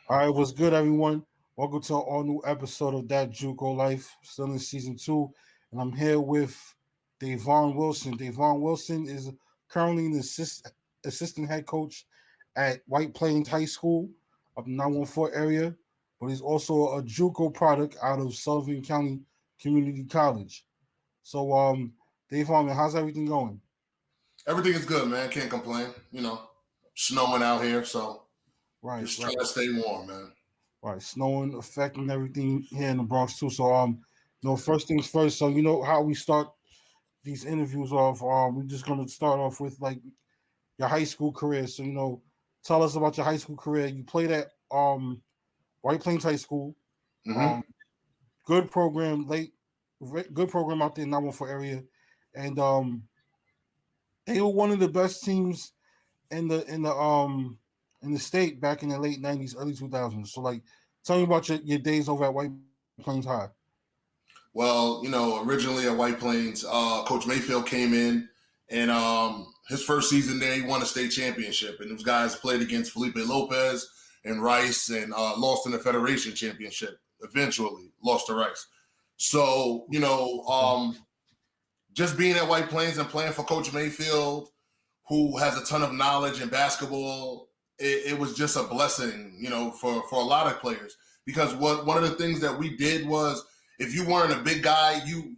All right, what's good, everyone? Welcome to an all new episode of That JUCO Life, still in season 2, and I'm here with Davon Wilson. Davon Wilson is currently an assistant head coach at White Plains High School of the 914 area, but he's also a JUCO product out of Sullivan County Community College. So, Davon, man, how's everything going? Everything is good, man. Can't complain. Snowing out here, so Right, just right. trying to stay warm, man. Right, snowing affecting everything here in the Bronx too. So first things first. So you know how we start these interviews off. We're just gonna start off with like your high school career. So tell us about your high school career. You played at White Plains High School. hmm Um, good program, good program out there in 914 area, and they were one of the best teams in the state back in the late '90s, early 2000s. So like, tell me about your days over at White Plains High. Well, originally at White Plains, Coach Mayfield came in, and his first season there, he won a state championship. And those guys played against Felipe Lopez and Rice, and lost in the Federation Championship. Eventually, lost to Rice. So, just being at White Plains and playing for Coach Mayfield, who has a ton of knowledge in basketball, it was just a blessing, for a lot of players. Because one of the things that we did was, if you weren't a big guy, you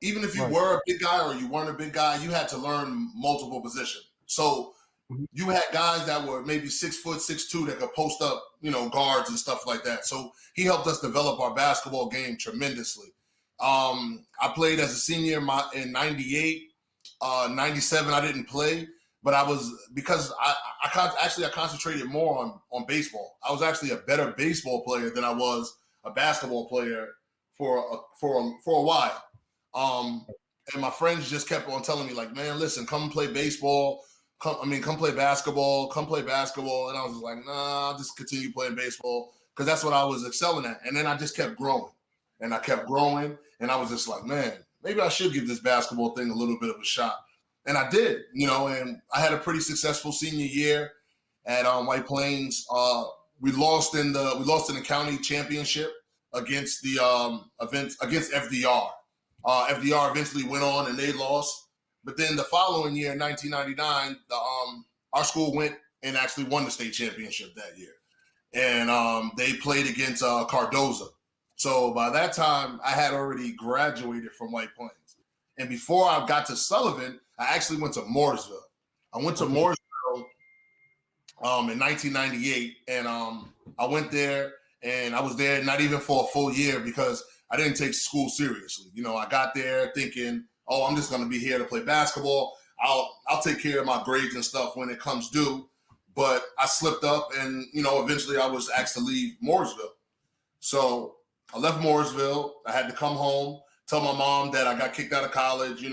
even if you Right. were a big guy or you weren't a big guy, you had to learn multiple positions. So Mhm. you had guys that were maybe 6', 6'2", that could post up, guards and stuff like that. So he helped us develop our basketball game tremendously. I played as a senior in '98, '97. I didn't play, but I was, because I concentrated more on baseball. I was actually a better baseball player than I was a basketball player for a while. And my friends just kept on telling me, like, man, listen, come play baseball. Come play basketball. Come play basketball. And I was just like, nah, I'll just continue playing baseball, because that's what I was excelling at. And then I just kept growing, and I kept growing, and I was just like, man, maybe I should give this basketball thing a little bit of a shot. And I did, and I had a pretty successful senior year at White Plains. We lost in the county championship against the against FDR. FDR eventually went on and they lost, but then the following year, in 1999, our school went and actually won the state championship that year, and they played against Cardozo. So by that time, I had already graduated from White Plains, and before I got to Sullivan, I actually went to Morrisville. I went to Okay. Morrisville in 1998, and I went there, and I was there not even for a full year, because I didn't take school seriously. I got there thinking, oh, I'm just going to be here to play basketball. I'll take care of my grades and stuff when it comes due. But I slipped up, and eventually I was asked to leave Morrisville. So I left Morrisville. I had to come home, tell my mom that I got kicked out of college.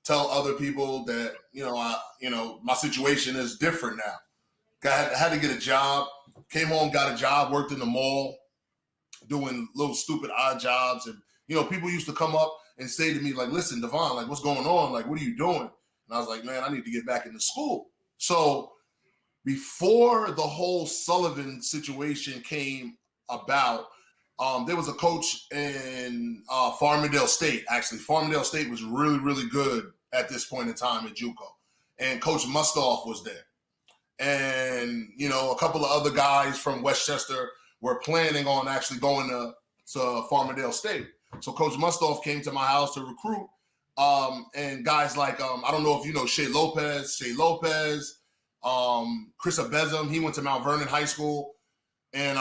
Tell other people that my situation is different now. Had to get a job. Came home, got a job, worked in the mall, doing little stupid odd jobs. And, people used to come up and say to me, like, listen, Davon, like, what's going on? Like, what are you doing? And I was like, man, I need to get back into school. So before the whole Sullivan situation came about, there was a coach in Farmingdale State. Actually, Farmingdale State was really, really good at this point in time at JUCO. And Coach Mustoff was there. And, a couple of other guys from Westchester were planning on actually going to Farmingdale State. So Coach Mustoff came to my house to recruit. And guys like, I don't know if you know Shea Lopez, Chris Abezum, he went to Mount Vernon High School. And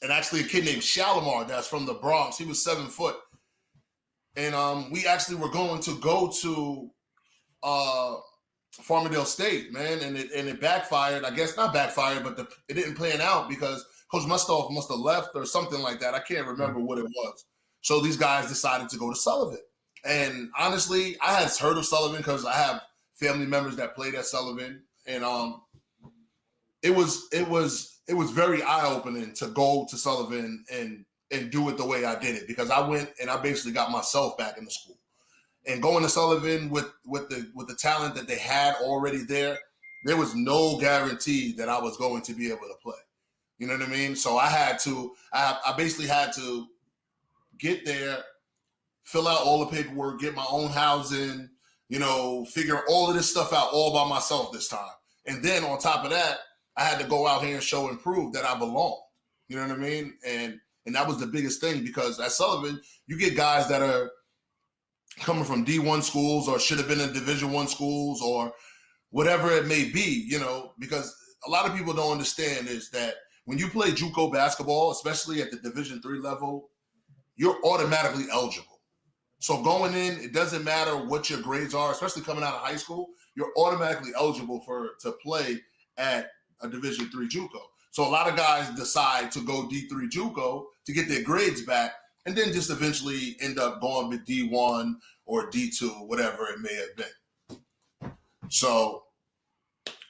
actually a kid named Shalimar that's from the Bronx. He was 7 foot. And we actually were going to go to Farmingdale State, man, and it backfired. I guess not backfired, but it didn't plan out because Coach Mustoff must have left or something like that. I can't remember what it was. So these guys decided to go to Sullivan. And honestly, I had heard of Sullivan because I have family members that played at Sullivan, and it was very eye-opening to go to Sullivan and do it the way I did it, because I went and I basically got myself back in the school. And going to Sullivan with the talent that they had already there was no guarantee that I was going to be able to play. You know what I mean? So I basically had to get there, fill out all the paperwork, get my own housing, figure all of this stuff out all by myself this time. And then on top of that, I had to go out here and show and prove that I belonged. You know what I mean? And that was the biggest thing, because at Sullivan, you get guys that are coming from D1 schools or should have been in Division I schools or whatever it may be, because a lot of people don't understand is that when you play JUCO basketball, especially at the Division III level, you're automatically eligible. So going in, it doesn't matter what your grades are, especially coming out of high school, you're automatically eligible to play at a Division III JUCO. So a lot of guys decide to go D3 JUCO to get their grades back, and then just eventually end up going with D1 or D2, whatever it may have been. So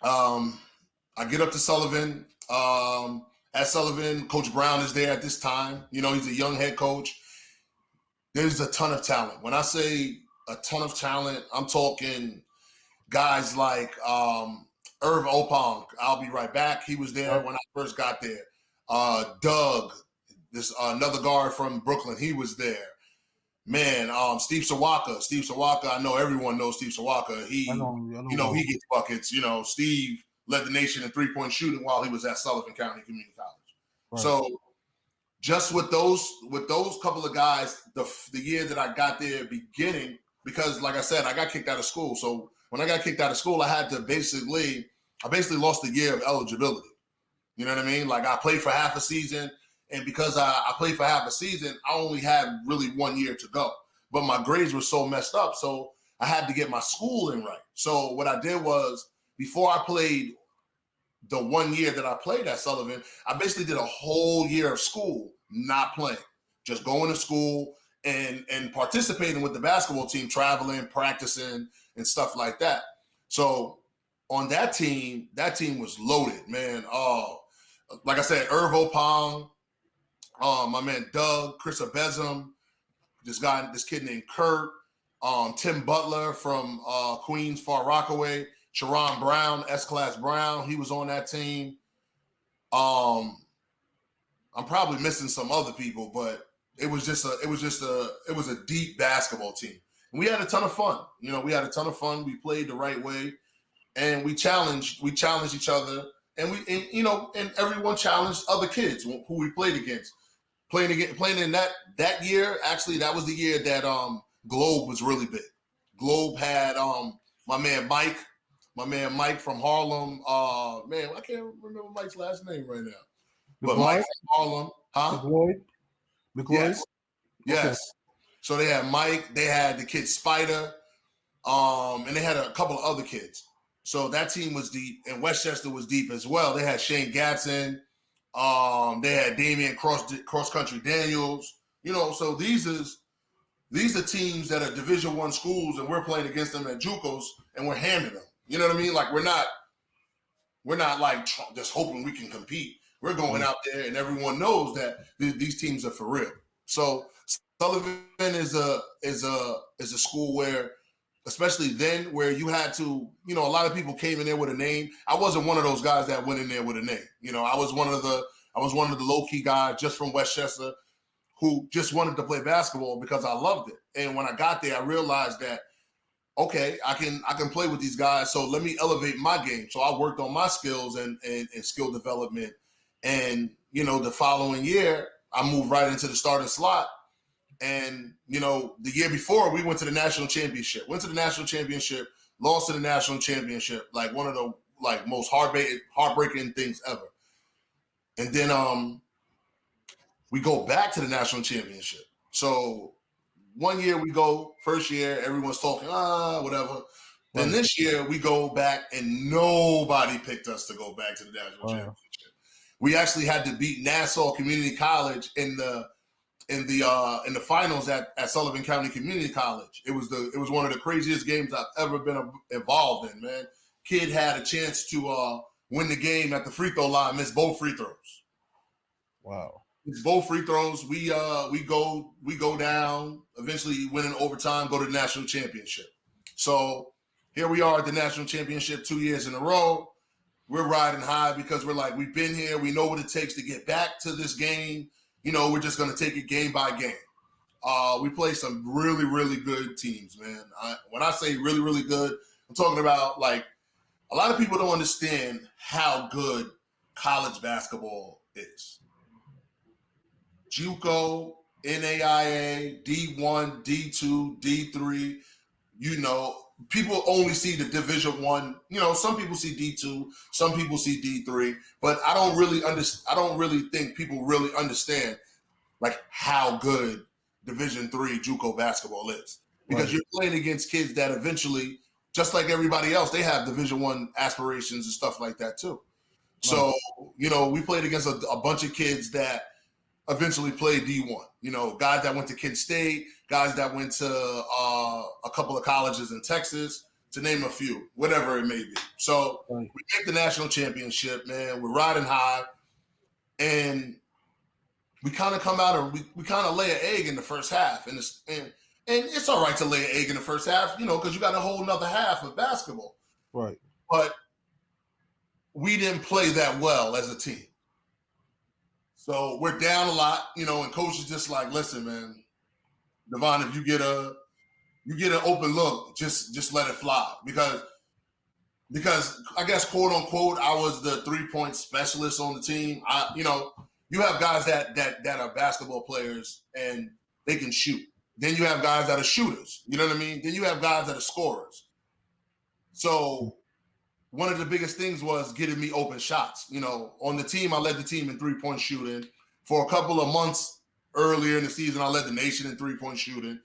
I get up to Sullivan. At Sullivan, Coach Brown is there at this time. He's a young head coach. There's a ton of talent. When I say a ton of talent, I'm talking guys like Irv Opong. I'll be right back. He was there when I first got there. Doug, this another guard from Brooklyn, he was there. Man, Steve Sawaka. I know everyone knows Steve Sawaka. He gets buckets. Steve led the nation in 3-point shooting while he was at Sullivan County Community College. Right. So just with those couple of guys, the year that I got there beginning, because like I said, I got kicked out of school. So when I got kicked out of school, I had to basically lost a year of eligibility. You know what I mean? Like I played for half a season, and because I played for half a season, I only had really 1 year to go. But my grades were so messed up, so I had to get my schooling right. So what I did was, before I played the 1 year that I played at Sullivan, I basically did a whole year of school not playing, just going to school and participating with the basketball team, traveling, practicing, and stuff like that. So on that team was loaded, man. Like I said, Irv Opong, my man Doug, Chris Abezum, this kid named Kurt, Tim Butler from Queens, Far Rockaway, Sharon Brown, S-Class Brown, he was on that team. I'm probably missing some other people, but it was a deep basketball team. And we had a ton of fun. We played the right way, and we challenged each other, and everyone challenged other kids who we played against. Playing in that year, actually, that was the year that Globe was really big. Globe had my man Mike from Harlem. Man, I can't remember Mike's last name right now. But Mike from Harlem, huh? McLeod? Yes. Okay. So they had Mike, they had the kid Spider, and they had a couple of other kids. So that team was deep, and Westchester was deep as well. They had Shane Gatson, they had Damian Cross Country Daniels. So these are teams that are Division I schools, and we're playing against them at JUCOs, and we're handing them. You know what I mean? Like we're not like just hoping we can compete. We're going out there, and everyone knows that these teams are for real. So Sullivan is a school where, especially then, where you had to, a lot of people came in there with a name. I wasn't one of those guys that went in there with a name. I was one of the low key guys just from Westchester who just wanted to play basketball because I loved it. And when I got there, I realized that, okay, I can play with these guys, so let me elevate my game. So I worked on my skills and skill development. And, the following year, I moved right into the starting slot. And, the year before, we went to the national championship. Lost to the national championship, like one of the most heartbreaking things ever. And then we go back to the national championship. So 1 year we go, first year, everyone's talking, whatever. Then this year we go back and nobody picked us to go back to the national championship. We actually had to beat Nassau Community College in the finals at Sullivan County Community College. It was one of the craziest games I've ever been involved in, man. Kid had a chance to win the game at the free throw line, missed both free throws. Wow. It's both free throws. We go down, eventually win in overtime, go to the national championship. So here we are at the national championship 2 years in a row. we're riding high because we're like, we've been here. We know what it takes to get back to this game. You know, we're just going to take it game by game. We play some really, really good teams, man. When I say really, really good, I'm talking about like a lot of people don't understand how good college basketball is. JUCO, NAIA, D1, D2, D3, you know, people only see the Division I. You know, some people see D2, some people see D3, but I don't really think people really understand like how good Division III JUCO basketball is. Because you're playing against kids that eventually, just like everybody else, they have Division I aspirations and stuff like that too. So, you know, we played against a bunch of kids that eventually played D1. You know, guys that went to Kent State, guys that went to a couple of colleges in Texas, to name a few, whatever it may be. So we make the national championship, man. We're riding high, and we kind of come out and we kind of lay an egg in the first half, and it's all right to lay an egg in the first half, you know, because you got a whole nother half of basketball. Right. But we didn't play that well as a team. So we're down a lot, you know, and coach is just like, listen, man, Davon, if you get an open look, just let it fly. Because I guess, quote unquote, I was the 3-point specialist on the team. You know, you have guys that are basketball players and they can shoot. Then you have guys that are shooters. You know what I mean? Then you have guys that are scorers. So one of the biggest things was getting me open shots. You know, on the team, I led the team in 3-point shooting. For a couple of months earlier in the season, I led the nation in 3-point shooting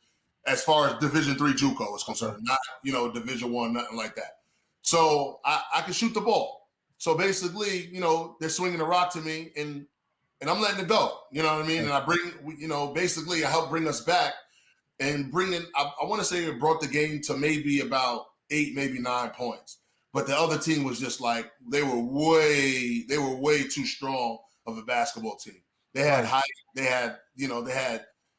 as far as Division III JUCO is concerned, not, you know, Division I, nothing like that. So I can shoot the ball. So basically, you know, they're swinging the rock to me and I'm letting it go. You know what I mean? And I basically I help bring us back and bring in, I want to say it brought the game to maybe about 8, maybe 9 points. But the other team was just like, they were way too strong of a basketball team. They had height, they had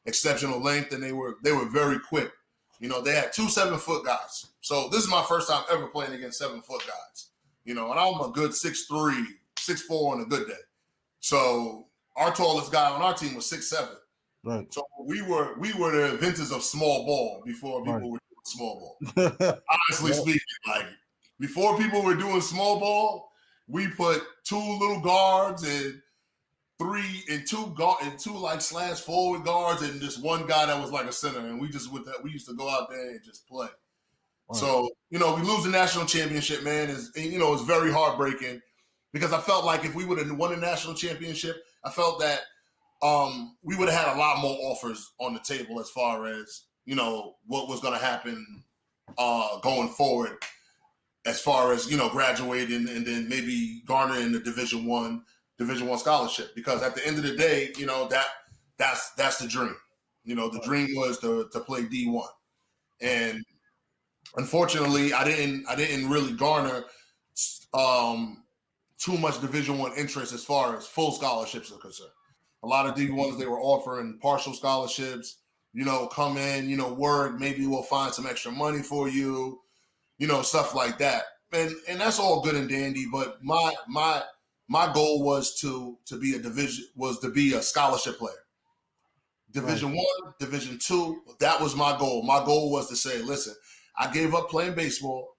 exceptional length, and they were very quick. You know, they had 2 7-foot guys. So this is my first time ever playing against 7-foot guys. You know, and I'm a good 6'3", 6'4" on a good day. So our tallest guy on our team was 6'7". Right. So we were the inventors of small ball before people were doing small ball. Honestly speaking, like before people were doing small ball, we put 2 little guards and 2 like slash forward guards and just one guy that was like a center, and we used to go out there and just play. Right. So, you know, we lose the national championship, man, it's very heartbreaking because I felt like if we would have won the national championship, I felt that we would have had a lot more offers on the table as far as, you know, what was going to happen going forward as far as, you know, graduating and then maybe garnering the Division I scholarship, because at the end of the day, you know, that's the dream. You know, the dream was to play D1, and unfortunately, I didn't really garner too much Division I interest as far as full scholarships are concerned. A lot of D1s, they were offering partial scholarships. You know, come in, you know, work. Maybe we'll find some extra money for you. You know, stuff like that, and that's all good and dandy. But my goal was to be a scholarship player. Division I, Division II, that was my goal. My goal was to say, listen, I gave up playing baseball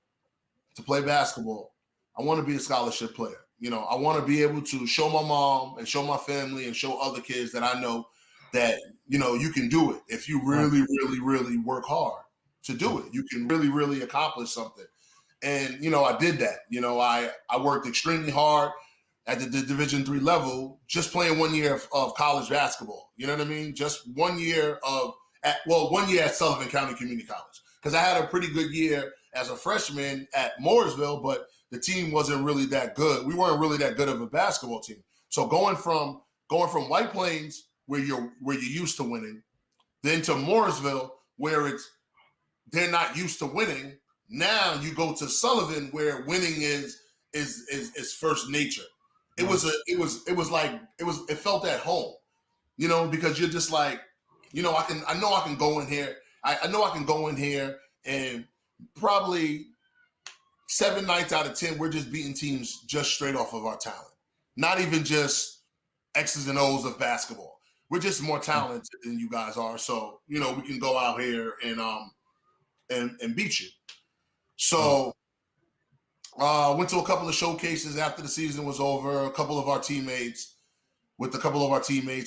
to play basketball. I want to be a scholarship player. You know, I want to be able to show my mom and show my family and show other kids that I know that, you know, you can do it. If you really, really, really work hard to do it, you can really, really accomplish something. And, you know, I did that. You know, I worked extremely hard at the Division III level, just playing 1 year of college basketball. You know what I mean? Just 1 year at Sullivan County Community College. Because I had a pretty good year as a freshman at Morrisville, but the team wasn't really that good. We weren't really that good of a basketball team. So going from White Plains, where you're used to winning, then to Morrisville, where they're not used to winning. Now you go to Sullivan, where winning is first nature. It felt at home, you know, because you're just like, you know, I know I can go in here. I know I can go in here and probably 7 nights out of 10, we're just beating teams just straight off of our talent. Not even just X's and O's of basketball. We're just more talented than you guys are. So, we can go out here and beat you. So went to a couple of showcases after the season was over. With a couple of our teammates,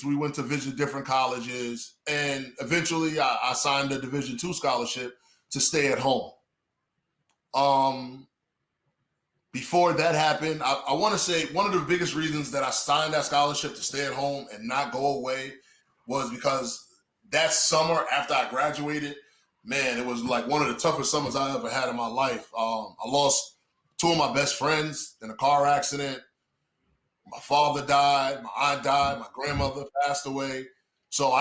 we went to visit different colleges, and eventually I signed a Division II scholarship to stay at home. Before that happened, I want to say one of the biggest reasons that I signed that scholarship to stay at home and not go away was because that summer after I graduated, man, it was like one of the toughest summers I ever had in my life. I lost 2 of my best friends in a car accident. My father died, my aunt died, my grandmother passed away. So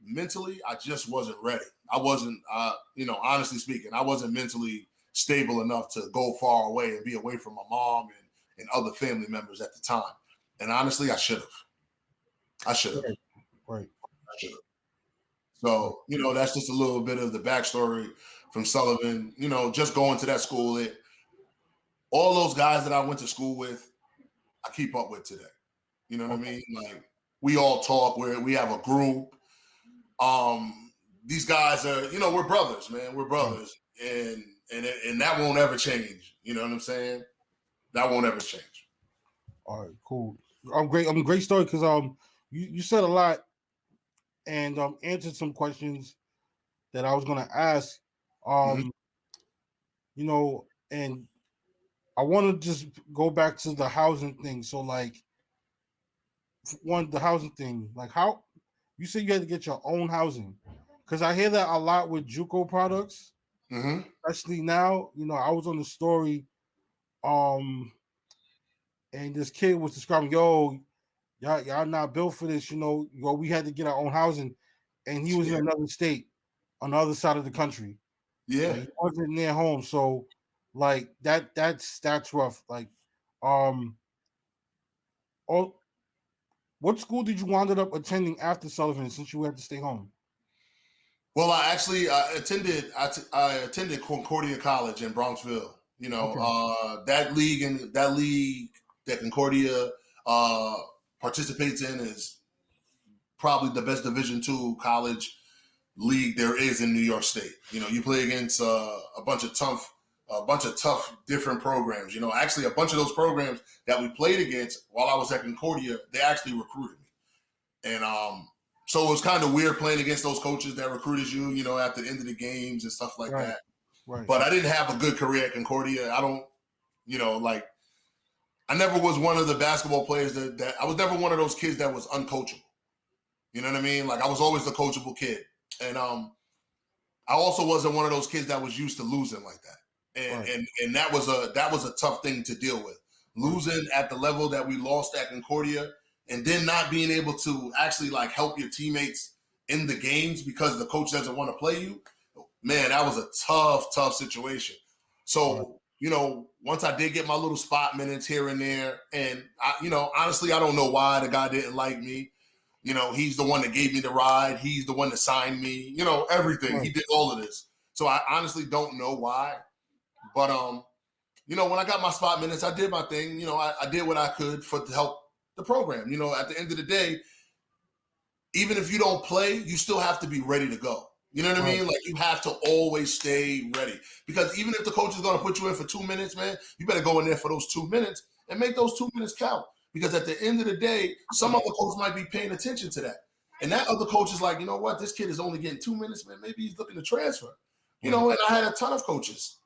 mentally, I just wasn't ready. I wasn't, honestly speaking, I wasn't mentally stable enough to go far away and be away from my mom and other family members at the time. And honestly, I should have. Right. I should have. So, that's just a little bit of the backstory from Sullivan. Just going to that school, all those guys that I went to school with, I keep up with today. You know what I mean? Like, we all talk, we have a group. These guys are, we're brothers, man. We're brothers. And that won't ever change. You know what I'm saying? That won't ever change. All right, cool. Great story, because you said a lot and answered some questions that I was gonna ask. And I want to just go back to the housing thing. So, like, the housing thing, like, how you said you had to get your own housing, because I hear that a lot with JUCO products, especially now. I was on the story, and this kid was describing, y'all not built for this. We had to get our own housing, and he was in another state, on the other side of the country. Yeah, he wasn't near home, so like that's rough. Like, what school did you wind up attending after Sullivan, since you had to stay home? Well, I attended Concordia College in Bronxville. That league that Concordia participates in is probably the best Division II college league there is in New York State. You play against a bunch of tough different programs. Actually, a bunch of those programs that we played against while I was at Concordia, they actually recruited me. And so it was kind of weird playing against those coaches that recruited you, at the end of the games and stuff like that. Right. But I didn't have a good career at Concordia. I don't, I never was one of the basketball players that I was never one of those kids that was uncoachable. You know what I mean? Like, I was always the coachable kid. And I also wasn't one of those kids that was used to losing like that. And that was a tough thing to deal with. Losing at the level that we lost at Concordia, and then not being able to actually like help your teammates in the games because the coach doesn't want to play you. Man, that was a tough situation. So, once I did get my little spot minutes here and there, and honestly, I don't know why the guy didn't like me. He's the one that gave me the ride. He's the one that signed me, everything. Right. He did all of this. So I honestly don't know why. But, when I got my spot minutes, I did my thing. I did what I could to help the program. At the end of the day, even if you don't play, you still have to be ready to go. You know what I mean? Like, you have to always stay ready. Because even if the coach is going to put you in for 2 minutes, man, you better go in there for those 2 minutes and make those 2 minutes count. Because at the end of the day, some other coach might be paying attention to that. And that other coach is like, you know what? This kid is only getting 2 minutes, man. Maybe he's looking to transfer. And I had a ton of coaches.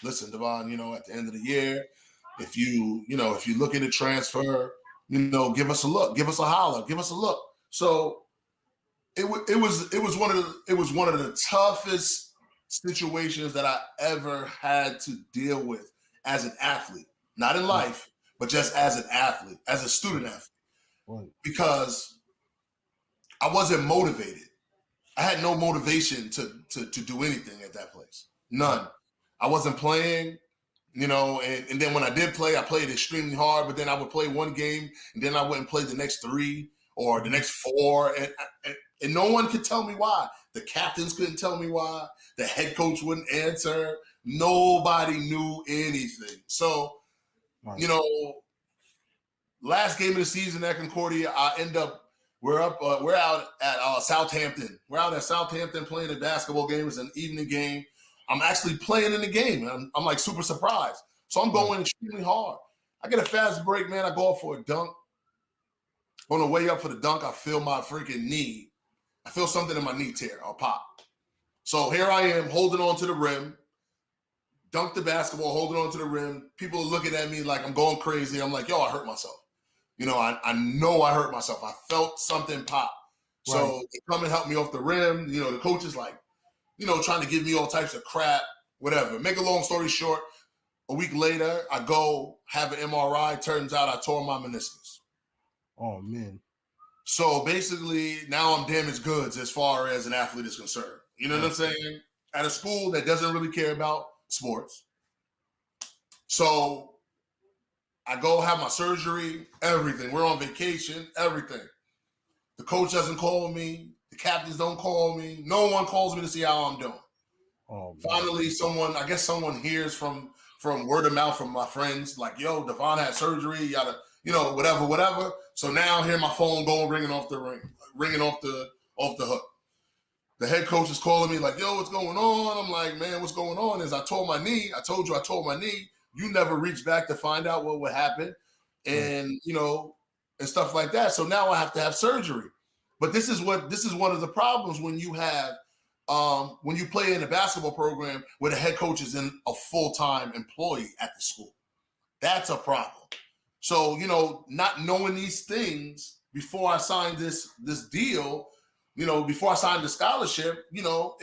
Listen, Davon, at the end of the year, if you're looking to transfer, give us a look, give us a holler, give us a look. So it was one of the toughest situations that I ever had to deal with as an athlete, not in life, but just as an athlete, as a student athlete, because I wasn't motivated. I had no motivation to do anything at that place. None. I wasn't playing, and then when I did play, I played extremely hard, but then I would play one game and then I wouldn't play the next 3 or the next 4. And no one could tell me why. The captains couldn't tell me why. The head coach wouldn't answer. Nobody knew anything. So, Right. you know, last game of the season at Concordia, we're out at Southampton. We're out at Southampton playing a basketball game. It's an evening game. I'm actually playing in the game. I'm like super surprised. So I'm going extremely hard. I get a fast break, man. I go up for a dunk. On the way up for the dunk, I feel my freaking knee. I feel something in my knee tear or pop. So here I am holding on to the rim, dunk the basketball, holding on to the rim. People are looking at me like I'm going crazy. I'm like, yo, I hurt myself. You know, I know I hurt myself. I felt something pop. So they come and help me off the rim. You know, the coach is like, you know, trying to give me all types of crap, whatever. Make a long story short, a week later, I go have an MRI. Turns out I tore my meniscus. Oh, man. So basically, now I'm damaged goods as far as an athlete is concerned. You know what I'm saying? At a school that doesn't really care about sports. So I go have my surgery, everything. We're on vacation, everything. The coach doesn't call me. The captains don't call me. No one calls me to see how I'm doing. Oh, finally, someone hears from word of mouth from my friends, like, yo, Davon had surgery, yada, you know, whatever. So now I hear my phone going ringing off the hook. The head coach is calling me like, yo, what's going on? I'm like, man, what's going on is I tore my knee. I told you I tore my knee. You never reached back to find out what would happen and, you know, and stuff like that. So now I have to have surgery. But this is one of the problems when you have when you play in a basketball program where the head coach is a full-time employee at the school. That's a problem. So, you know, not knowing these things before I signed this deal, you know, before I signed the scholarship, you know,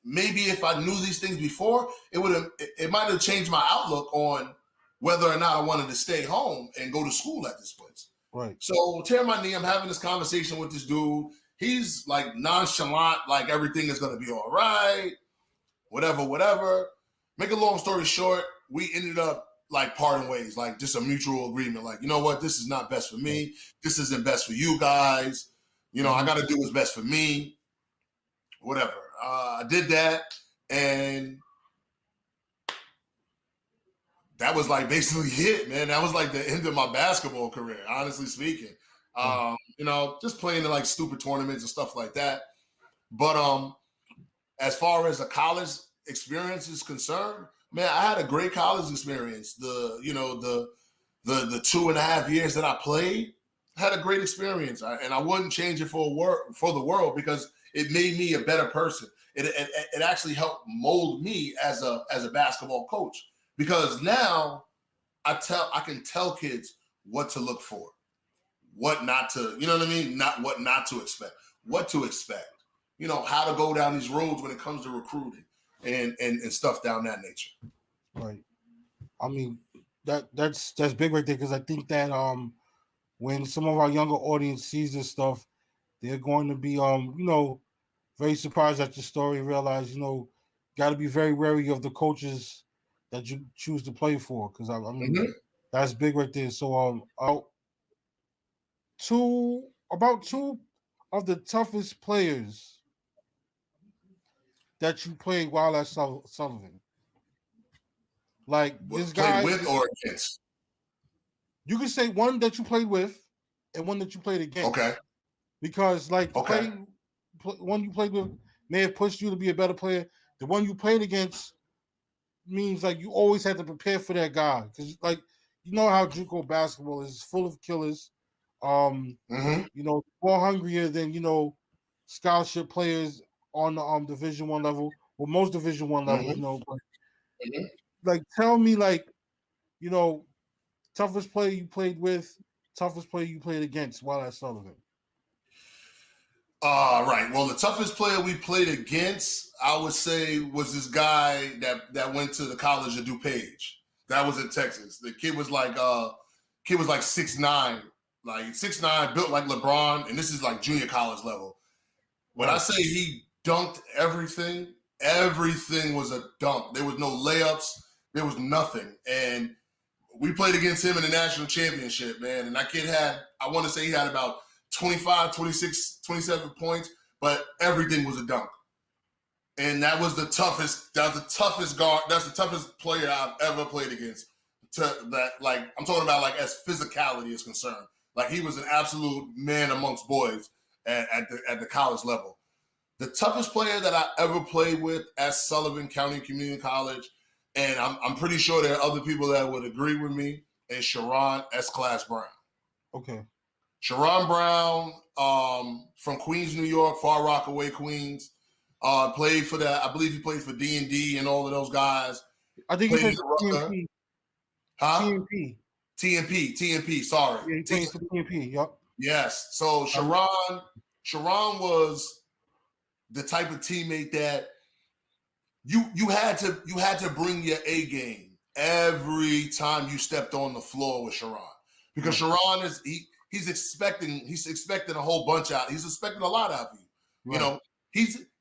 maybe if I knew these things before, it might have changed my outlook on whether or not I wanted to stay home and go to school at this place. Right. So tear my knee, I'm having this conversation with this dude. He's like nonchalant, like everything is going to be all right, whatever. Make a long story short, we ended up like parting ways, like just a mutual agreement. Like, you know what? This is not best for me. This isn't best for you guys. You know, I got to do what's best for me, whatever. I did that, and that was like basically it, man. That was like the end of my basketball career, honestly speaking. You know, just playing in like stupid tournaments and stuff like that. But as far as a college experience is concerned, man, I had a great college experience. The 2.5 years that I played, I had a great experience, and I wouldn't change it for the world because it made me a better person. It actually helped mold me as a basketball coach because now I can tell kids what to look for, what not to, you know what I mean? Not what not to expect, what to expect. You know, how to go down these roads when it comes to recruiting and stuff down that nature. Right. I mean, that's big right there because I think that when some of our younger audience sees this stuff, they're going to be you know, very surprised at your story and realize, you know, got to be very wary of the coaches that you choose to play for because I mean that's big right there. So about two of the toughest players that you played while at Sullivan. Like this guy played with or against? You can say one that you played with and one that you played against. Okay. Because like one you played with may have pushed you to be a better player. The one you played against means like you always have to prepare for that guy. Because like you know how JUCO basketball is full of killers. You know, more hungrier than, you know, scholarship players on the Division I level, or most Division I levels, you know. But, like tell me, like, you know, toughest player you played with, toughest player you played against while at Sullivan. Right. Well, the toughest player we played against, I would say, was this guy that went to the College of DuPage. That was in Texas. The kid was like 6'9", built like LeBron, and this is like junior college level. When I say he dunked everything was a dunk. There was no layups. There was nothing. And we played against him in the national championship, man. And that kid I want to say he had about 25, 26, 27 points, but everything was a dunk. And that was the toughest. That was the toughest guard. That's the toughest player I've ever played against. I'm talking about like as physicality is concerned. Like he was an absolute man amongst boys at the college level. The toughest player that I ever played with at Sullivan County Community College, and I'm pretty sure there are other people that would agree with me, is Sharon S-Class Brown. Okay. Sharon Brown, from Queens, New York, Far Rockaway, Queens. Played for that. I believe he played for D&D and all of those guys. I think he played for TMP. Huh? TMP. Sorry. Yeah, he played for TMP. Yep. Yes. So Sharon was the type of teammate that you had to bring your A game every time you stepped on the floor with Sharon, because Sharon is he's expecting a whole bunch out. He's expecting a lot out of you. Right. You know,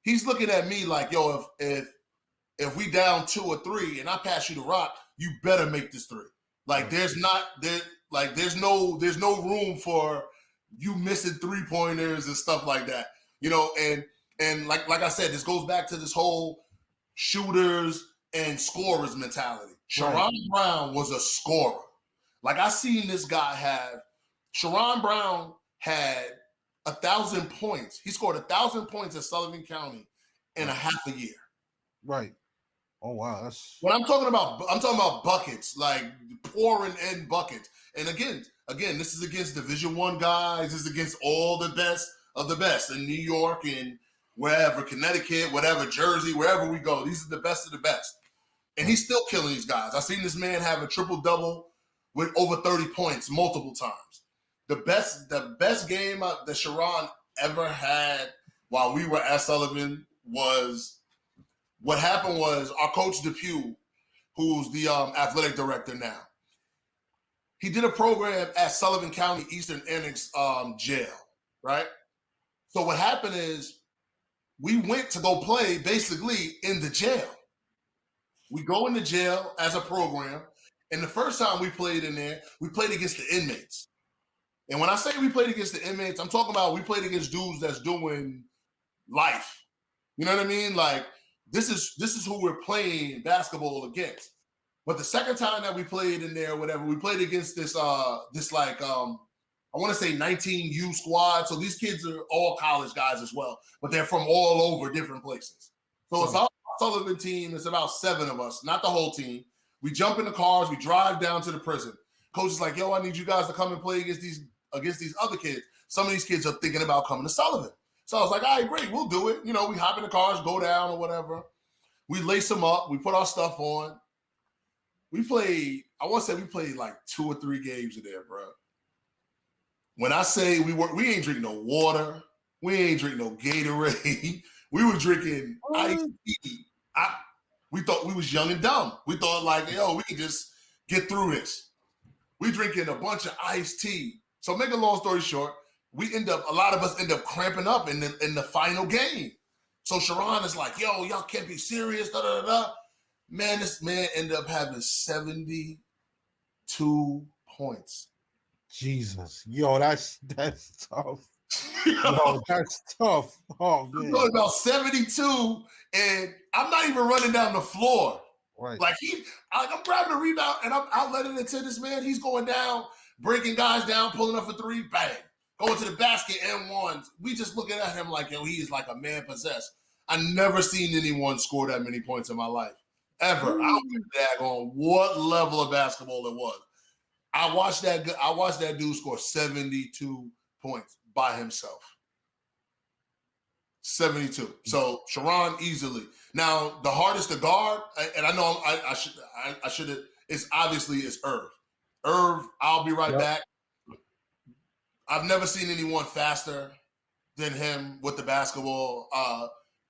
he's looking at me like, yo, if we down 2 or 3 and I pass you the rock, you better make this 3. Like there's no room for you missing 3-pointers and stuff like that. You know, and like I said, this goes back to this whole shooters and scorers mentality. Sharon Brown was a scorer. Like I seen this guy Sharon Brown had 1,000 points. He scored 1,000 points at Sullivan County in a half a year. Right. Oh wow, that's what I'm talking about. I'm talking about buckets, like pouring in buckets. And again, this is against Division I guys. This is against all the best of the best in New York and wherever, Connecticut, whatever, Jersey, wherever we go. These are the best of the best. And he's still killing these guys. I've seen this man have a triple-double with over 30 points multiple times. The best game that Sharon ever had while we were at Sullivan was, what happened was our coach Depew, who's the athletic director now, he did a program at Sullivan County Eastern Annex jail, right? So what happened is we went to go play basically in the jail. We go into jail as a program, and the first time we played in there, we played against the inmates. And when I say we played against the inmates, I'm talking about we played against dudes that's doing life. You know what I mean? Like this is who we're playing basketball against. But the second time that we played in there, whatever, we played against this I want to say 19U squad. So these kids are all college guys as well, but they're from all over different places. So it's our Sullivan team. It's about 7 of us, not the whole team. We jump in the cars. We drive down to the prison. Coach is like, yo, I need you guys to come and play against these other kids. Some of these kids are thinking about coming to Sullivan. So I was like, all right, great, we'll do it. You know, we hop in the cars, go down or whatever. We lace them up. We put our stuff on. We played like 2 or 3 games in there, bro. When I say we ain't drinking no water. We ain't drinking no Gatorade. We were drinking iced tea. We thought we was young and dumb. We thought like, yo, we can just get through this. We drinking a bunch of iced tea. So make a long story short, a lot of us end up cramping up in the final game. So Sharon is like, yo, y'all can't be serious, da da da. Man, this man ended up having 72 points. Jesus. Yo, that's tough. Yo, that's tough. Oh, man. I'm talking about 72, and I'm not even running down the floor. Right. Like I'm grabbing a rebound, and I'm outletting it to this man. He's going down, breaking guys down, pulling up for 3, bang. Going to the basket and 1. We just looking at him like, yo, he is like a man possessed. I never seen anyone score that many points in my life. Ever. I don't give a daggone what level of basketball it was. I watched that dude score 72 points by himself. 72. So Sharon easily. Now the hardest to guard, and I know I should have. It's obviously Irv. Irv, I'll be right back. I've never seen anyone faster than him with the basketball.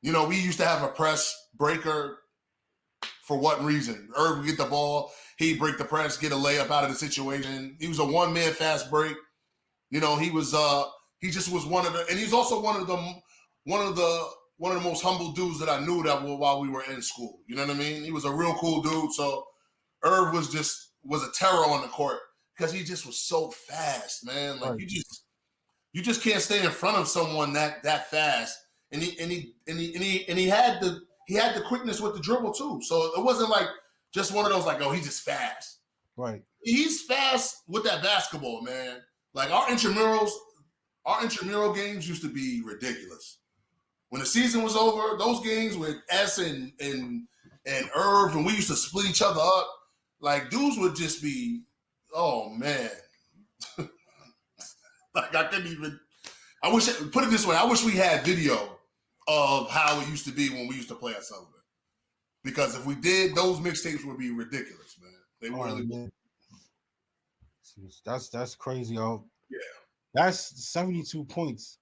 You know, we used to have a press breaker. For what reason? Irv would get the ball, he'd break the press, get a layup out of the situation. He was a one-man fast break. You know, he just was one of the, and he's also one of the most humble dudes that I knew while we were in school. You know what I mean? He was a real cool dude. So Irv was a terror on the court because he just was so fast, man. Like you just can't stay in front of someone that fast. And he he had the quickness with the dribble too. So it wasn't like just one of those like, oh, he's just fast. Right. He's fast with that basketball, man. Like our intramural games used to be ridiculous. When the season was over, those games with S and Irv, and we used to split each other up. Like dudes would just be, oh man. Like I couldn't even. I wish, put it this way, I wish we had video of how it used to be when we used to play at Sullivan. Because if we did, those mixtapes would be ridiculous, man. They really would. That's crazy, yo. Yeah. That's 72 points.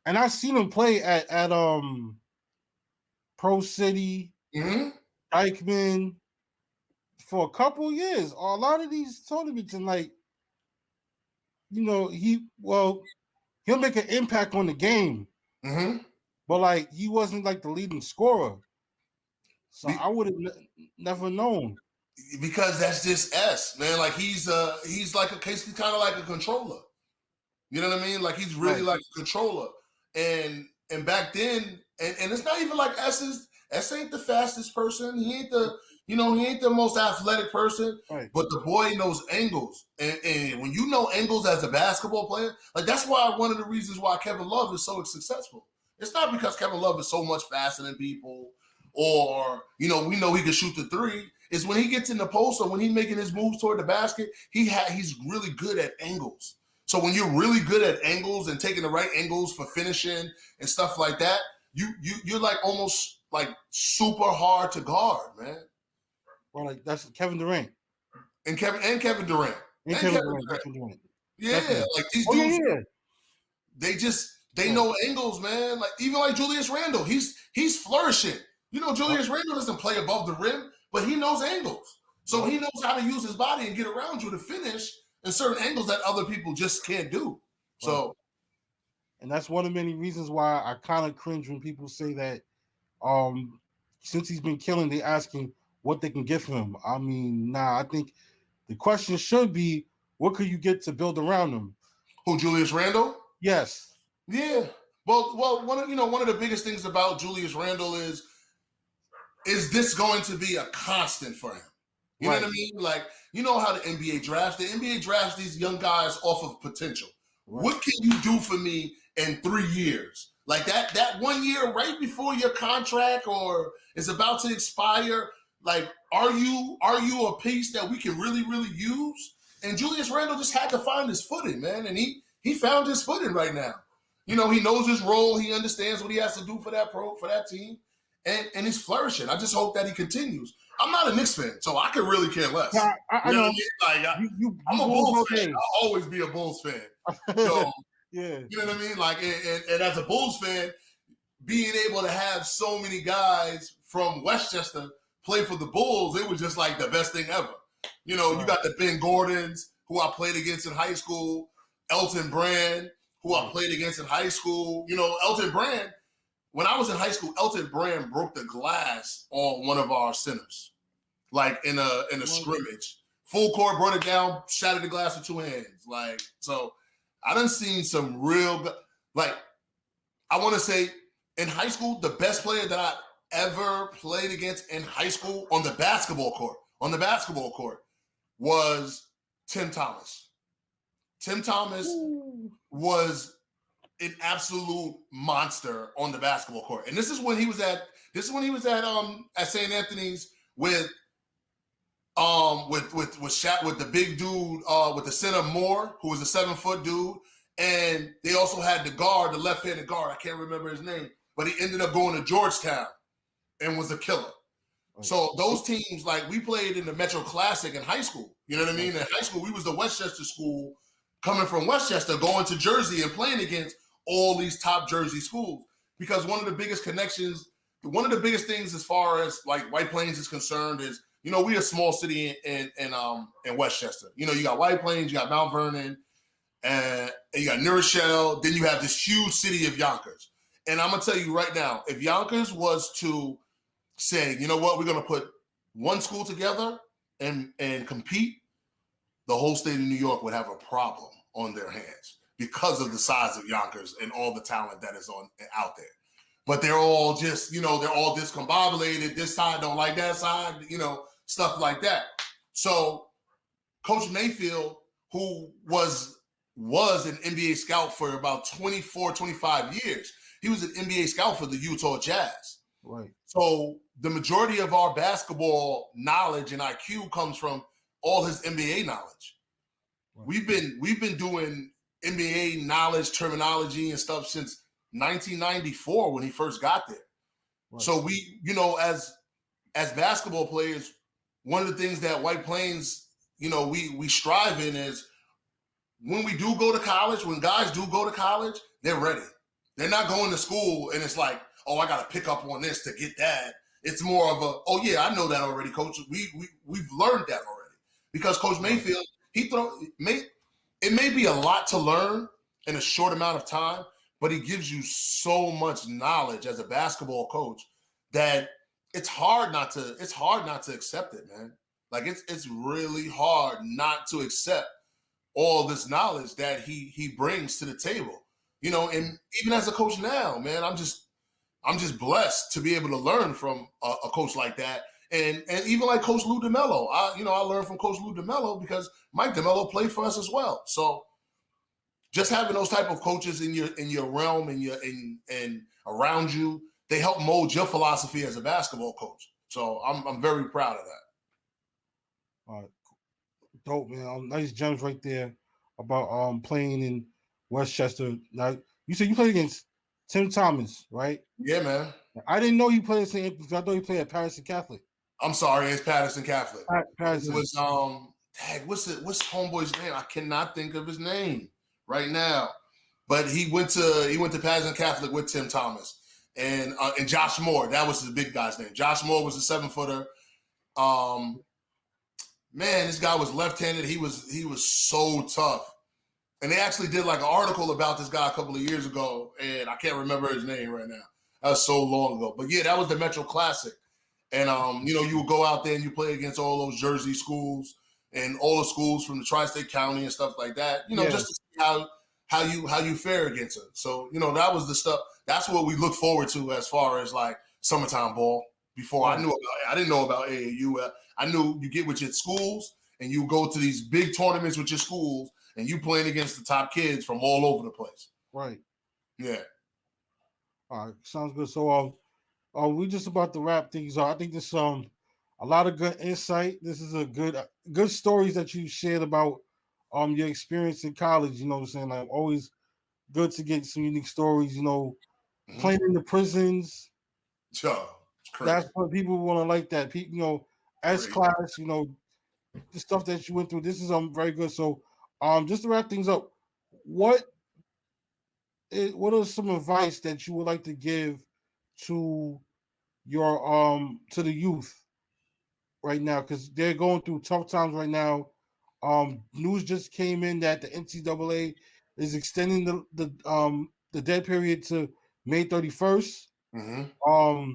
And I've seen him play at Pro City, Dykeman for a couple years. A lot of these tournaments, and like, you know, he'll make an impact on the game. But like he wasn't like the leading scorer. So I would have never known. Because that's just S, man. Like he's like he's kind of like a controller. You know what I mean? Like he's really like a controller. And back then, and it's not even like S ain't the fastest person. He ain't the most athletic person. Right. But the boy knows angles. And when you know angles as a basketball player, like that's why one of the reasons why Kevin Love is so successful. It's not because Kevin Love is so much faster than people, or we know he can shoot the three. It's when he gets in the post or when he's making his moves toward the basket, he's really good at angles. So when you're really good at angles and taking the right angles for finishing and stuff like that, you're like almost like super hard to guard, man. Well, like that's Kevin Durant. And Kevin Durant. Kevin Durant. Yeah, definitely. Like these dudes, they know angles, man. Like even like Julius Randle, he's flourishing. You know, Julius Randle doesn't play above the rim, but he knows angles. So he knows how to use his body and get around you to finish in certain angles that other people just can't do. So, and that's one of many reasons why I kind of cringe when people say that since he's been killing, they're asking what they can get from him. I mean, I think the question should be, what could you get to build around him? Who, Julius Randle? Yes. Yeah. Well, one of the biggest things about Julius Randle is this going to be a constant for him? You know what I mean? Like, you know how the NBA drafts? The NBA drafts these young guys off of potential. Right. What can you do for me in 3 years? Like that 1 year right before your contract or is about to expire, like, are you a piece that we can really, really use? And Julius Randle just had to find his footing, man. And he found his footing right now. You know, he knows his role. He understands what he has to do for that team. And he's flourishing. I just hope that he continues. I'm not a Knicks fan, so I could really care less. Yeah, I know. Like, I'm a Bulls fan. I'll always be a Bulls fan. So, yeah. You know what I mean? Like, and as a Bulls fan, being able to have so many guys from Westchester play for the Bulls, it was just like the best thing ever. You know, you got the Ben Gordons, who I played against in high school, Elton Brand, who I played against in high school. You know, Elton Brand, when I was in high school, Elton Brand broke the glass on one of our centers, like in a scrimmage. Full court, brought it down, shattered the glass with 2 hands. Like, so I done seen some real, like, I want to say in high school, the best player that I ever played against in high school on the basketball court was Tim Thomas. Tim Thomas was an absolute monster on the basketball court. And this is when he was at St. Anthony's with Shaq, with the big dude, with the center Moore, who was a 7-foot dude. And they also had the guard, the left-handed guard. I can't remember his name, but he ended up going to Georgetown and was a killer. So those teams, like, we played in the Metro Classic in high school. You know what I mean? In high school, we was the Westchester school coming from Westchester, going to Jersey and playing against all these top Jersey schools. Because one of the biggest things as far as like White Plains is concerned is, you know, we a small city in Westchester. You know, you got White Plains, you got Mount Vernon, and you got New Rochelle. Then you have this huge city of Yonkers. And I'm gonna tell you right now, if Yonkers was to say, you know what, we're gonna put one school together and compete, the whole state of New York would have a problem on their hands because of the size of Yonkers and all the talent that is out there. but they're all just, they're all discombobulated. This side don't like that side, stuff like that. So Coach Mayfield, who was an NBA scout for about 24, 25 years, he was an NBA scout for the Utah Jazz. Right. So the majority of our basketball knowledge and IQ comes from all his NBA knowledge. Right. We've been doing NBA knowledge, terminology, and stuff since 1994 when he first got there. Right. So we, as basketball players, one of the things that White Plains, we strive in is when we do go to college, when guys do go to college, they're ready. They're not going to school and it's like, oh, I got to pick up on this to get that. It's more of a, oh yeah, I know that already, Coach. We've learned that already because Coach Mayfield, it may be a lot to learn in a short amount of time, but he gives you so much knowledge as a basketball coach that it's hard not to accept it, man. Like it's really hard not to accept all this knowledge that he brings to the table, and even as a coach now, man, I'm just blessed to be able to learn from a coach like that. And even like Coach Lou DeMello, I learned from Coach Lou DeMello because Mike DeMello played for us as well. So just having those type of coaches in your realm and around you, they help mold your philosophy as a basketball coach. So I'm very proud of that. All right. Dope, man. Nice gems right there about playing in Westchester. Now you said you played against Tim Thomas, right? Yeah, man. I didn't know he played at St. Anthony's. I thought he played at Patterson Catholic. I'm sorry, it's Patterson Catholic. Patterson. It was what's homeboy's name? I cannot think of his name right now. But he went to Patterson Catholic with Tim Thomas and Josh Moore. That was the big guy's name. Josh Moore was a 7-footer. Man, this guy was left-handed. He was so tough. And they actually did like an article about this guy a couple of years ago, and I can't remember his name right now. That was so long ago. But yeah, that was the Metro Classic. And you would go out there and you play against all those Jersey schools and all the schools from the Tri-State County and stuff like that. Just to see how you fare against them. So, that was the stuff. That's what we look forward to as far as like summertime ball. Before I didn't know about AAU. I knew you get with your schools and you go to these big tournaments with your schools and you playing against the top kids from all over the place. Right. Yeah. All right. Sounds good. So we just about to wrap things up. I think this a lot of good insight. This is a good stories that you shared about your experience in college. You know what I'm saying? Like always good to get some unique stories, playing in the prisons. Sure. That's what people want to like that. People, as class, the stuff that you went through. This is very good. So, just to wrap things up, what are some advice that you would like to give to your to the youth right now, because they're going through tough times right now. News just came in that the NCAA is extending the dead period to May 31st. Mm-hmm.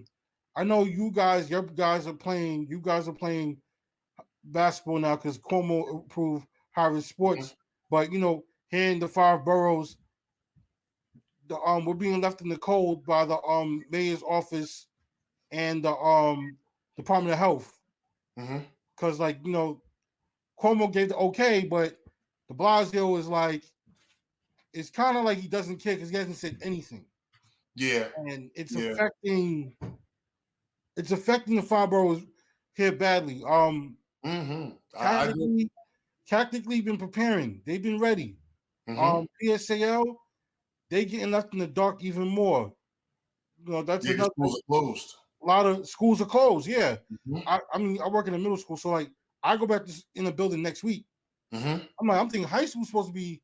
I know your guys are playing basketball now because Cuomo approved higher sports. Mm-hmm. But here in the 5 boroughs, we're being left in the cold by the mayor's office and the Department of Health. Because Cuomo gave the okay, but de Blasio is like, it's kind of like he doesn't care because he hasn't said anything. Yeah, and it's affecting the 5 boroughs here badly. Tactically been preparing. They've been ready. PSAL, they getting left in the dark even more. That's another. Schools are closed. A lot of schools are closed. Yeah, I work in a middle school, so like I go back in the building next week. I'm thinking high school's supposed to be,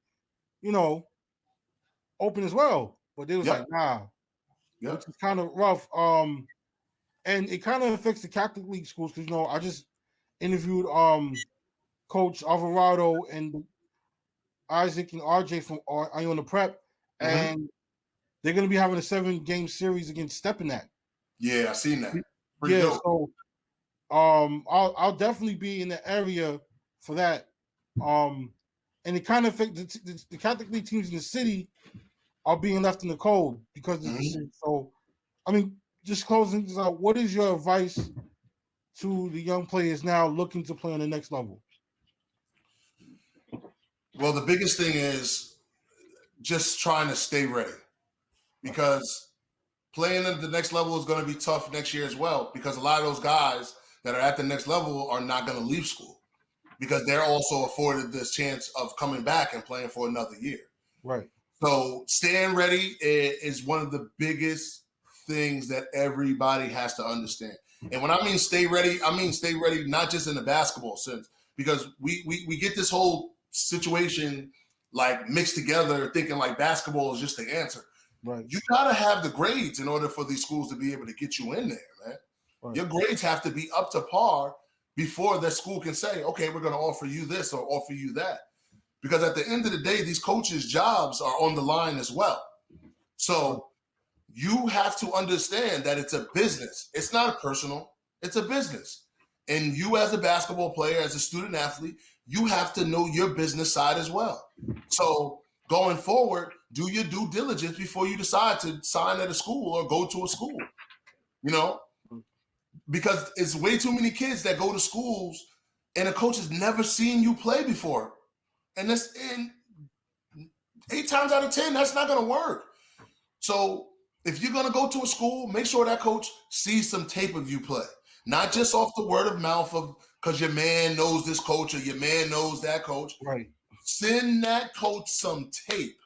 open as well, but they was like, nah. Which is kind of rough. And it kind of affects the Catholic League schools because I just interviewed Coach Alvarado and Isaac and RJ from Iona Prep, and they're going to be having a 7-game series against Stepinac. Yeah, I seen that. Pretty dope. So I'll definitely be in the area for that. And it kind of affects the Catholic League teams in the city are being left in the cold because of the city. So just closing this out, what is your advice to the young players now looking to play on the next level? Well, the biggest thing is just trying to stay ready, because playing at the next level is going to be tough next year as well, because a lot of those guys that are at the next level are not going to leave school, because they're also afforded this chance of coming back and playing for another year. Right. So staying ready is one of the biggest things that everybody has to understand. And when I mean stay ready not just in the basketball sense, because we get this whole situation like mixed together, thinking like basketball is just the answer. Right. You gotta have the grades in order for these schools to be able to get you in there, man. Right. Your grades have to be up to par before that school can say, okay, we're gonna offer you this or offer you that. Because at the end of the day, these coaches' jobs are on the line as well. So you have to understand that it's a business. It's not personal, it's a business. And you as a basketball player, as a student athlete, you have to know your business side as well. So going forward, do your due diligence before you decide to sign at a school or go to a school, because it's way too many kids that go to schools and a coach has never seen you play before. And that's in 8 times out of 10, that's not going to work. So if you're going to go to a school, make sure that coach sees some tape of you play, not just off the word of mouth of because your man knows this coach or your man knows that coach. Right. Send that coach some tape.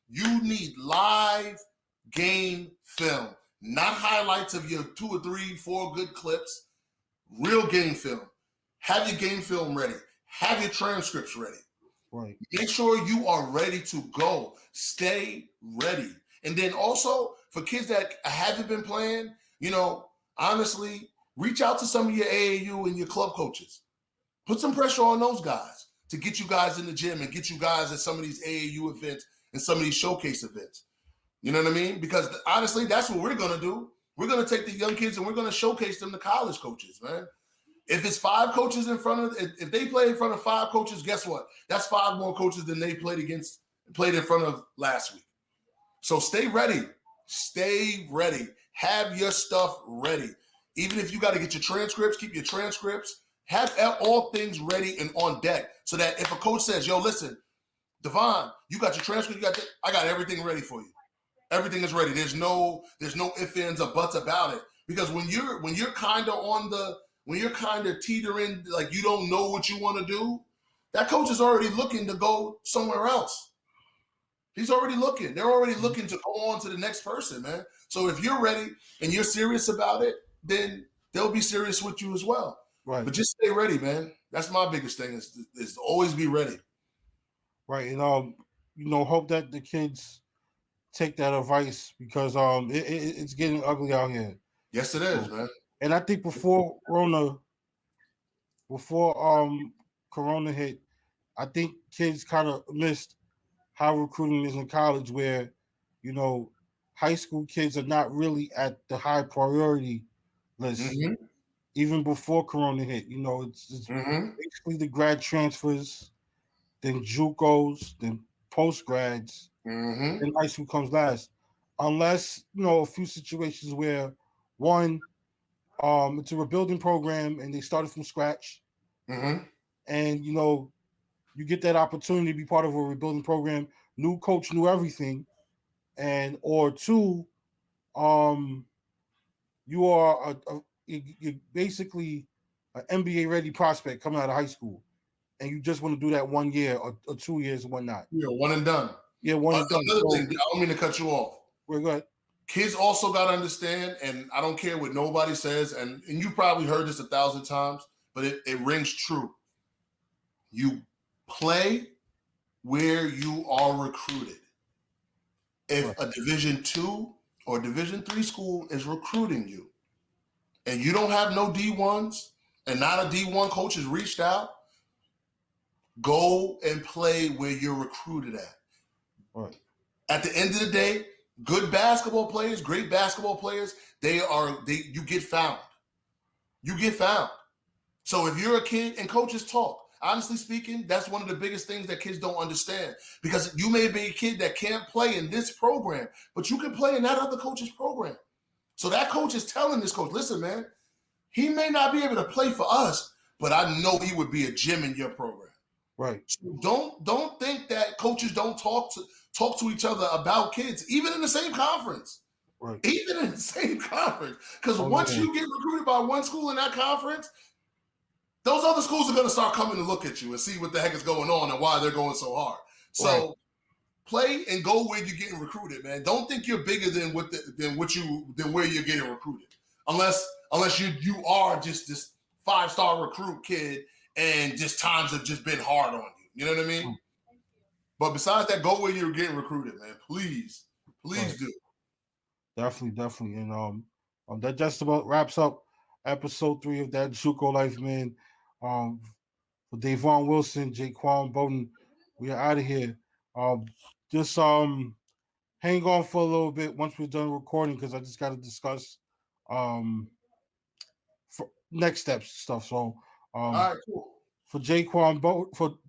You need live game film, not highlights of your 2 or 3, 4 good clips. Real game film. Have your game film ready. Have your transcripts ready. Right. Make sure you are ready to go. Stay ready. And then also for kids that haven't been playing, honestly, reach out to some of your AAU and your club coaches. Put some pressure on those guys to get you guys in the gym and get you guys at some of these AAU events and some of these showcase events. You know what I mean? Because honestly, that's what we're going to do. We're going to take the young kids and we're going to showcase them to college coaches, man. If it's 5 coaches in front of, if they play in front of 5 coaches, guess what? That's 5 more coaches than they played in front of last week. So stay ready. Stay ready. Have your stuff ready. Even if you got to get your transcripts, keep your transcripts. Have all things ready and on deck so that if a coach says, yo, listen, Davon, you got your transcript, I got everything ready for you. Everything is ready. There's no ifs, ands, or buts about it. Because when you're kind of teetering, like you don't know what you want to do, that coach is already looking to go somewhere else. He's already looking. They're already looking to go on to the next person, man. So if you're ready and you're serious about it, then they'll be serious with you as well. Right. But just stay ready, man. That's my biggest thing is to always be ready. Right. And hope that the kids take that advice because it's getting ugly out here. Yes, it is, man. And I think before Corona hit, I think kids kind of missed how recruiting is in college, where high school kids are not really at the high priority list, even before Corona hit. It's basically the grad transfers, then JUCOs, then post grads, and high school comes last, unless a few situations where one. It's a rebuilding program, and they started from scratch. And you get that opportunity to be part of a rebuilding program, new coach, new everything, and or 2, you are you're basically an NBA ready prospect coming out of high school, and you just want to do that 1 year or 2 years and whatnot. Yeah, one and done. Yeah, one and done. Another thing, I don't mean to cut you off. Go ahead. Kids also got to understand, and I don't care what nobody says, and you probably heard this 1,000 times, but it rings true. You play where you are recruited. If a Division II or Division III school is recruiting you, and you don't have no D1s, and not a D1 coach has reached out, go and play where you're recruited at. Right. At the end of the day, good basketball players, great basketball players, you get found. You get found. So if you're a kid, and coaches talk, honestly speaking, that's one of the biggest things that kids don't understand. Because you may be a kid that can't play in this program, but you can play in that other coach's program. So that coach is telling this coach, listen, man, he may not be able to play for us, but I know he would be a gem in your program. Right. So don't think that coaches don't talk to each other about kids, even in the same conference. Right. Even in the same conference. Because once you get recruited by one school in that conference, those other schools are going to start coming to look at you and see what the heck is going on and why they're going so hard. So play and go where you're getting recruited, man. Don't think you're bigger than where you're getting recruited. Unless you are just this 5-star recruit kid and just times have just been hard on you. You know what I mean? But besides that, go where you're getting recruited, man. Please do. Definitely. And that just about wraps up episode 3 of that JUCO Life, man. For Davon Wilson, Jaquan Bowden, we are out of here. Just hang on for a little bit once we're done recording, because I just got to discuss for next steps stuff. So all right, cool. For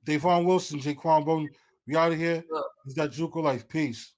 Davon Wilson, Jaquan Bowden, we out of here. It's that JUCO Life. Peace.